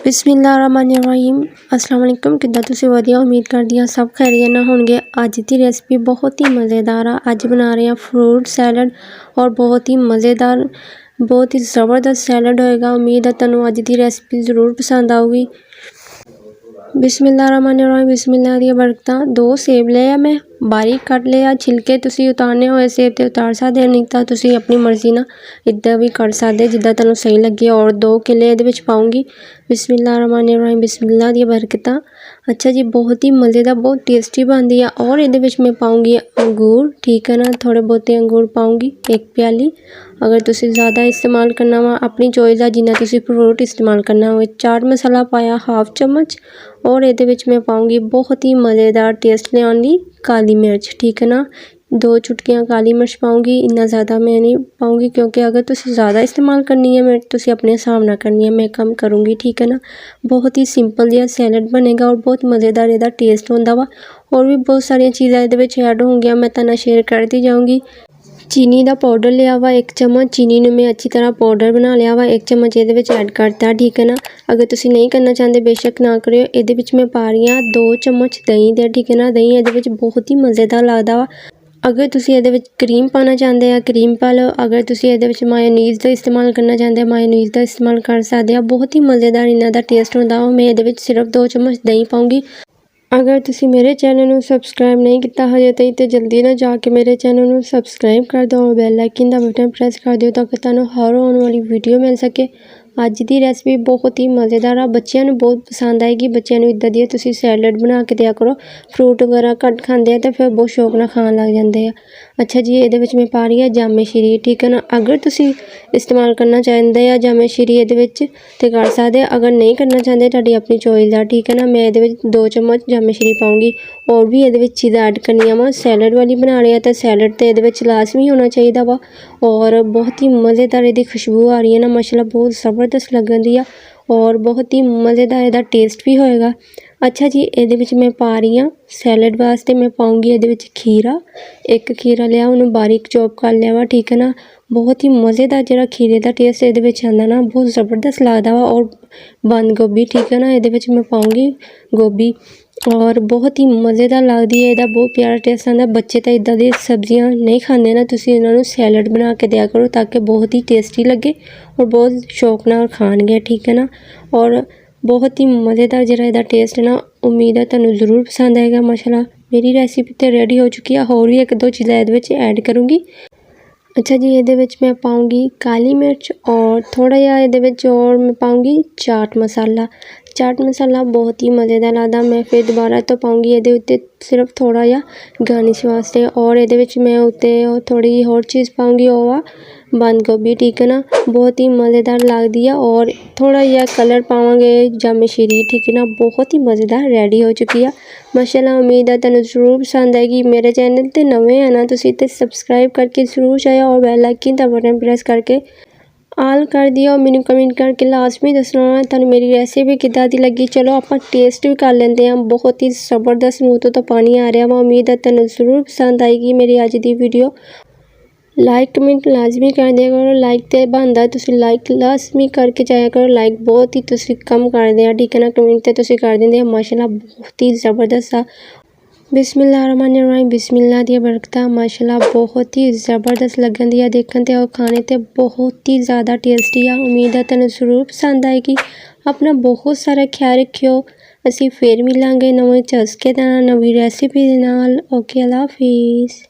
बिस्मिल्लाहिर्रहमानिर्रहीम अस्सलाम वालेकुम। किद्दां तुसीं वधिया उम्मीद करदी हां सब खैरियत नाल होणगे। अज दी रेसिपी बहुत ही मज़ेदार आ। अज बना रहे हैं फ्रूट सैलड और बहुत ही मज़ेदार बहुत ही ज़बरदस्त सैलड होएगा। उम्मीद है तुहानूं अज दी रेसिपी ज़रूर पसंद आऊगी। बिस्मिल्लाहिर्रहमानिर्रहीम बिस्मिल्लाह दी बरकतां। 2 सेब ले आ मैं बारीक कट लिया। छिलके तुसीं उतारने होए सेब ते उतार सकदे, नहीं तां तुसीं अपनी मर्जी नाल इद्दां भी कर सकदे जिद्दां तुहानूं सही लगे। और 2 केले इहदे विच पाऊंगी। बिस्मिल्लाहिर्रहमानिर्रहीम बिस्मिल्लाह दी बरकतां। अच्छा जी, बहुत ही मज़ेदार बहुत टेस्टी बनदी है। और इहदे विच मैं पाऊंगी अंगूर, ठीक है ना, थोड़े बहुते अंगूर पाऊंगी 1 प्याली। अगर तुसीं ज़्यादा इस्तेमाल करना वा अपनी चॉइस दा, जिन्ना तुसीं फ्रूट इस्तेमाल करना होए। चाट मसाला पाया 1/2 चम्मच। और इहदे विच मैं पाऊंगी बहुत ही मज़ेदार टेस्ट लियाउण लई काली मिर्च, ठीक है ना, 2 चुटकियां काली मिर्च पाऊंगी। इन्ना ज़्यादा मैं नहीं पाऊंगी क्योंकि अगर तुसीं ज़्यादा इस्तेमाल करनी है मिर्च तुसीं अपने हिसाब नाल करनी है, मैं कम करूँगी, ठीक है ना। बहुत ही सिंपल जिहा सैलड बनेगा और बहुत मज़ेदार इहदा टेस्ट होंदा वा। और भी बहुत सारियां चीज़ां इहदे विच ऐड होंगियां, मैं तुहाडे नाल शेयर करदी जाऊँगी। चीनी दा पाउडर लिया वा 1 चम्मच। चीनी नूं मैं अच्छी तरह पाउडर बना लिया वा, 1 चम्मच इहदे विच ऐड करता, ठीक है ना। अगर तुसीं नहीं करना चाहते बेशक ना करियो। इहदे विच मैं पा रही हां 2 चम्मच दही दे, ठीक है ना। दही इहदे विच बहुत ही मज़ेदार लगदा वा। अगर तुसीं इहदे विच क्रीम पाना चाहते हैं क्रीम पा लो। अगर तुसीं इहदे विच मायोनीज़ दा इस्तेमाल करना चाहते हैं मायोनीज़ दा इस्तेमाल कर सकदे आ। बहुत ही मज़ेदार इन्हां दा टेस्ट होंदा वा। मैं इहदे विच सिर्फ 2 चम्मच दही पाऊंगी। अगर तुसीं मेरे चैनल नूं सबसक्राइब नहीं किया हजे ताईं ते जल्दी ना जाके मेरे चैनल नूं सबसक्राइब कर दो और बैल आइकन दा बटन प्रेस कर दिओ ताकि तुहानूं हर आउण वाली वीडियो मिल सके। अज दी रेसिपी बहुत ही मज़ेदार आ, बच्चिआं नूं बहुत पसंद आएगी। बच्चिआं नूं इद्दां दी तुसीं सैलड बना के दिया करो। फ्रूट वगैरह घट खांदे आ ते फिर बहुत शौक नाल खाण लग जांदे आ। अच्छा जी, इहदे विच मैं पा रही हां जामे श्री, ठीक है ना। अगर तुसीं इस्तेमाल करना चाहते आ जामे श्री इहदे विच ते कर सकदे, अगर नहीं करना चाहते तुहाडी अपनी चॉइस आ, ठीक है ना। मैं इहदे विच 2 चम्मच जामे श्री पाऊंगी। और भी इहदे विच चीज़ां ऐड करनियां वा। सैलड वाली बना रहे हैं तो सैलड तो इहदे विच लाजमी होना चाहिदा वा। और बहुत ही मज़ेदार इहदी खुशबू आ रही है ना, माशाल्लाह बहुत ज़बरदस्त लगन दी आ। और बहुत ही मज़ेदार इहदा टेस्ट भी होएगा। अच्छा जी, इहदे विच मैं पा रही हां सैलड वास्ते मैं पाऊंगी इहदे विच खीरा। 1 खीरा लिया, उहनूं बारीक चॉप कर लिया वा, ठीक है ना। बहुत ही मज़ेदार जिहड़ा खीरे दा टेस्ट इहदे विच आंदा ना, बहुत ज़बरदस्त लगदा वा। और बंद गोभी, ठीक है ना, इहदे विच मैं पाऊंगी गोभी। और बहुत ही मज़ेदार लगदी है, इहदा बहुत प्यारा टेस्ट आंदा। बच्चे तो इद्दां दी सब्जियां नहीं खांदे ना, तुसीं इन्हां नूं सैलड बना के दिया करो ताकि बहुत ही टेस्टी लगे और बहुत शौक नाल खाणगे, ठीक है ना। और बहुत ही मज़ेदार जिहड़ा इहदा टेस्ट है ना, उम्मीद है तुहानूं ज़रूर पसंद आएगा। माशाल्लाह मेरी रेसिपी तो रेडी हो चुकी है। होर भी 1-2 चीज़ां इहदे विच ऐड करूँगी। अच्छा जी, इहदे विच मैं पाऊंगी काली मिर्च और थोड़ा जिहा इहदे विच और मैं पाऊंगी चाट मसाला। चाट मसाला बहुत ही मज़ेदार लगदा। मैं फिर दोबारा तो पाऊंगी इहदे उत्ते सिर्फ थोड़ा जिहा गार्निश वास्ते। और इहदे विच मैं उत्ते थोड़ी जी होर चीज़ पाऊंगी, ओह आ बंद गोभी, ठीक है ना। बहुत ही मज़ेदार लगदी है। और थोड़ा जिहा कलर पावांगे जामे श्री, ठीक है ना। बहुत ही मज़ेदार रेडी हो चुकी है माशाल्लाह। उम्मीद है तुहानूं ज़रूर पसंद आएगी। मेरे चैनल ते नवे है ना तुसीं ते सबसक्राइब करके ज़रूर जाएओ और बैल आइकन दा बटन प्रेस करके आल कर दिओ। मैनूं कमेंट करके लाजमी दस्सना तुहानूं मेरी रेसिपी किद्दां दी लगी। चलो आपां टेस्ट भी कर लेंदे हां। बहुत ही ज़बरदस्त, मूँह तो पानी आ रहा वा। उम्मीद है तुहानूं ज़रूर पसंद आएगी मेरी अज दी वीडियो। लाइक कमेंट लाजमी कर दिया करो। लाइक तो बनदा, तुसीं लाइक लाजमी करके जाया करो। लाइक बहुत ही तुसीं कम करदे आ, ठीक है ना। कमेंट तो तुसीं कर दिंदे आ, माशाल्लाह बहुत ही ज़बरदस्त आ। बिस्मिल्लाहिर्रहमानिर्रहीम बिस्मिल्लाह दी बरकतां। माशाल्लाह बहुत ही ज़बरदस्त लगन दी आ देखण ते और खाने ते बहुत ही ज़्यादा टेस्टी आ। उम्मीद है तुहानूं ज़रूर पसंद आएगी। अपना बहुत सारा ख्याल रखियो। असीं फिर मिलांगे नवें चस्के दे नाल नवीं रेसिपी दे नाल। ओके, अल्लाह हाफिज़।